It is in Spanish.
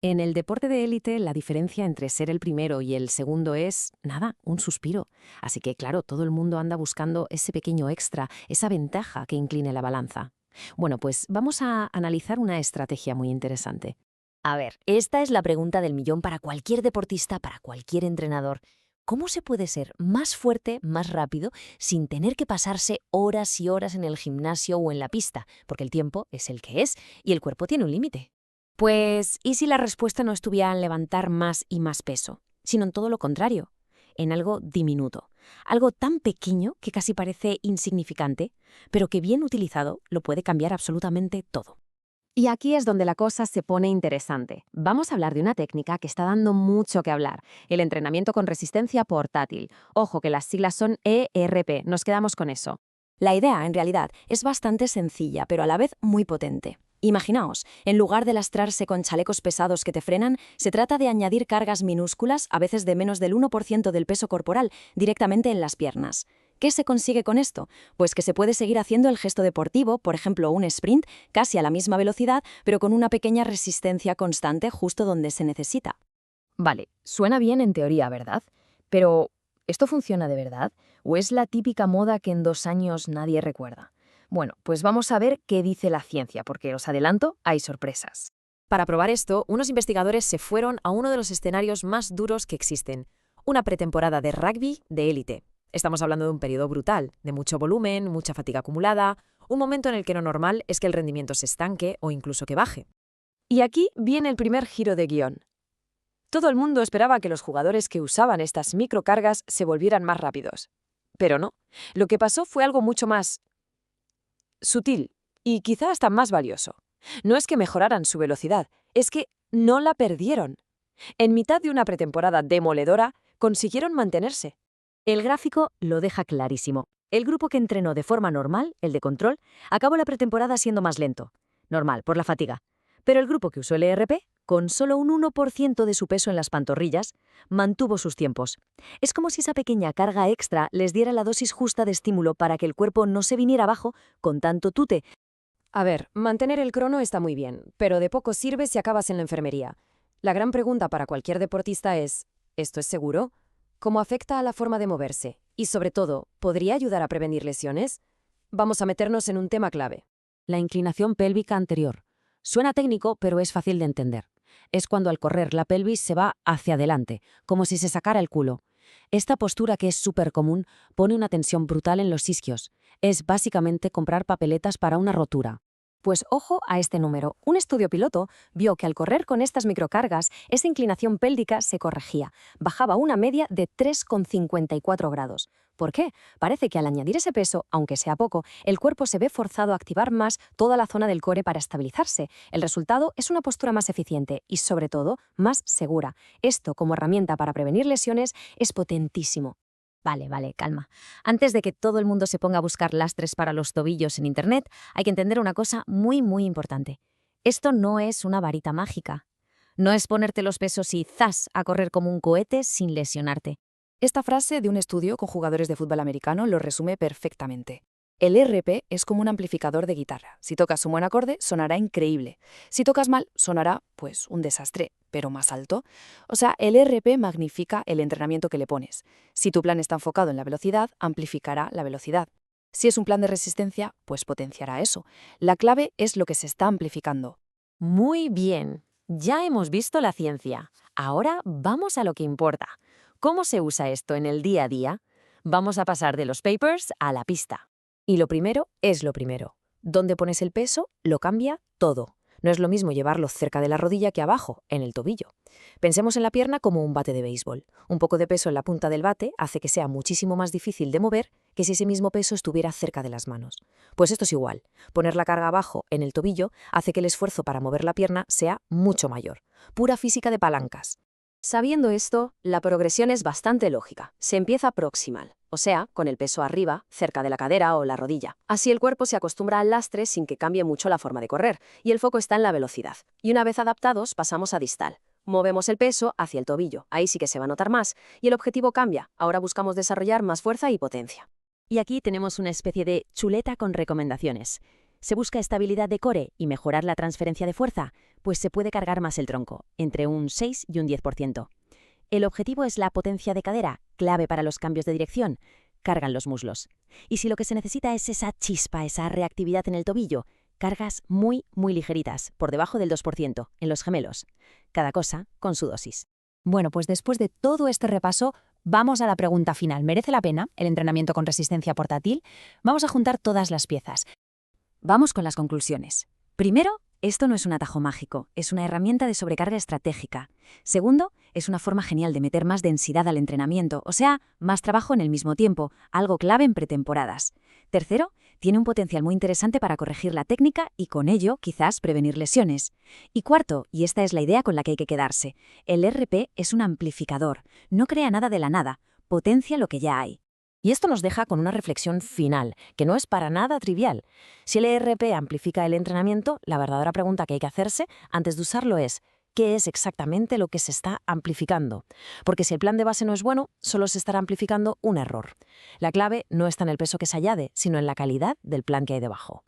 En el deporte de élite, la diferencia entre ser el primero y el segundo es, nada, un suspiro. Así que, claro, todo el mundo anda buscando ese pequeño extra, esa ventaja que incline la balanza. Bueno, pues vamos a analizar una estrategia muy interesante. A ver, esta es la pregunta del millón para cualquier deportista, para cualquier entrenador. ¿Cómo se puede ser más fuerte, más rápido, sin tener que pasarse horas y horas en el gimnasio o en la pista? Porque el tiempo es el que es y el cuerpo tiene un límite. Pues, ¿y si la respuesta no estuviera en levantar más y más peso, sino en todo lo contrario, en algo diminuto, algo tan pequeño que casi parece insignificante, pero que bien utilizado lo puede cambiar absolutamente todo? Y aquí es donde la cosa se pone interesante. Vamos a hablar de una técnica que está dando mucho que hablar, el entrenamiento con resistencia portátil. Ojo que las siglas son ERP, nos quedamos con eso. La idea, en realidad, es bastante sencilla, pero a la vez muy potente. Imaginaos, en lugar de lastrarse con chalecos pesados que te frenan, se trata de añadir cargas minúsculas, a veces de menos del 1% del peso corporal, directamente en las piernas. ¿Qué se consigue con esto? Pues que se puede seguir haciendo el gesto deportivo, por ejemplo un sprint, casi a la misma velocidad, pero con una pequeña resistencia constante justo donde se necesita. Vale, suena bien en teoría, ¿verdad? Pero, ¿esto funciona de verdad? ¿O es la típica moda que en 2 años nadie recuerda? Bueno, pues vamos a ver qué dice la ciencia, porque os adelanto, hay sorpresas. Para probar esto, unos investigadores se fueron a uno de los escenarios más duros que existen, una pretemporada de rugby de élite. Estamos hablando de un periodo brutal, de mucho volumen, mucha fatiga acumulada, un momento en el que lo normal es que el rendimiento se estanque o incluso que baje. Y aquí viene el primer giro de guión. Todo el mundo esperaba que los jugadores que usaban estas microcargas se volvieran más rápidos. Pero no. Lo que pasó fue algo mucho más sutil y quizá hasta más valioso. No es que mejoraran su velocidad, es que no la perdieron. En mitad de una pretemporada demoledora, consiguieron mantenerse. El gráfico lo deja clarísimo. El grupo que entrenó de forma normal, el de control, acabó la pretemporada siendo más lento. Normal, por la fatiga. Pero el grupo que usó el ERP, con solo un 1% de su peso en las pantorrillas, mantuvo sus tiempos. Es como si esa pequeña carga extra les diera la dosis justa de estímulo para que el cuerpo no se viniera abajo con tanto tute. A ver, mantener el crono está muy bien, pero de poco sirve si acabas en la enfermería. La gran pregunta para cualquier deportista es, ¿esto es seguro? ¿Cómo afecta a la forma de moverse? Y sobre todo, ¿podría ayudar a prevenir lesiones? Vamos a meternos en un tema clave. La inclinación pélvica anterior. Suena técnico, pero es fácil de entender. Es cuando al correr la pelvis se va hacia adelante, como si se sacara el culo. Esta postura, que es súper común, pone una tensión brutal en los isquios. Es básicamente comprar papeletas para una rotura. Pues ojo a este número. Un estudio piloto vio que al correr con estas microcargas, esa inclinación pélvica se corregía. Bajaba una media de 3,54 grados. ¿Por qué? Parece que al añadir ese peso, aunque sea poco, el cuerpo se ve forzado a activar más toda la zona del core para estabilizarse. El resultado es una postura más eficiente y, sobre todo, más segura. Esto, como herramienta para prevenir lesiones, es potentísimo. Vale, calma. Antes de que todo el mundo se ponga a buscar lastres para los tobillos en Internet, hay que entender una cosa muy importante. Esto no es una varita mágica. No es ponerte los pesos y ¡zas! A correr como un cohete sin lesionarte. Esta frase de un estudio con jugadores de fútbol americano lo resume perfectamente. El ERP es como un amplificador de guitarra. Si tocas un buen acorde, sonará increíble. Si tocas mal, sonará, pues, un desastre, pero más alto. O sea, el ERP magnifica el entrenamiento que le pones. Si tu plan está enfocado en la velocidad, amplificará la velocidad. Si es un plan de resistencia, pues potenciará eso. La clave es lo que se está amplificando. Muy bien. Ya hemos visto la ciencia. Ahora vamos a lo que importa. ¿Cómo se usa esto en el día a día? Vamos a pasar de los papers a la pista. Y lo primero es lo primero. Donde pones el peso, lo cambia todo. No es lo mismo llevarlo cerca de la rodilla que abajo, en el tobillo. Pensemos en la pierna como un bate de béisbol. Un poco de peso en la punta del bate hace que sea muchísimo más difícil de mover que si ese mismo peso estuviera cerca de las manos. Pues esto es igual. Poner la carga abajo, en el tobillo, hace que el esfuerzo para mover la pierna sea mucho mayor. Pura física de palancas. Sabiendo esto, la progresión es bastante lógica. Se empieza proximal, o sea, con el peso arriba, cerca de la cadera o la rodilla. Así el cuerpo se acostumbra al lastre sin que cambie mucho la forma de correr, y el foco está en la velocidad. Y una vez adaptados, pasamos a distal. Movemos el peso hacia el tobillo, ahí sí que se va a notar más, y el objetivo cambia. Ahora buscamos desarrollar más fuerza y potencia. Y aquí tenemos una especie de chuleta con recomendaciones. ¿Se busca estabilidad de core y mejorar la transferencia de fuerza? Pues se puede cargar más el tronco, entre un 6 y un 10%. ¿El objetivo es la potencia de cadera, clave para los cambios de dirección? Cargan los muslos. Y si lo que se necesita es esa chispa, esa reactividad en el tobillo, cargas muy ligeritas, por debajo del 2%, en los gemelos. Cada cosa con su dosis. Bueno, pues después de todo este repaso, vamos a la pregunta final. ¿Merece la pena el entrenamiento con resistencia portátil? Vamos a juntar todas las piezas. Vamos con las conclusiones. Primero, esto no es un atajo mágico, es una herramienta de sobrecarga estratégica. Segundo, es una forma genial de meter más densidad al entrenamiento, o sea, más trabajo en el mismo tiempo, algo clave en pretemporadas. Tercero, tiene un potencial muy interesante para corregir la técnica y con ello, quizás, prevenir lesiones. Y cuarto, y esta es la idea con la que hay que quedarse, el RP es un amplificador, no crea nada de la nada, potencia lo que ya hay. Y esto nos deja con una reflexión final, que no es para nada trivial. Si el ERP amplifica el entrenamiento, la verdadera pregunta que hay que hacerse antes de usarlo es ¿qué es exactamente lo que se está amplificando? Porque si el plan de base no es bueno, solo se estará amplificando un error. La clave no está en el peso que se añade, sino en la calidad del plan que hay debajo.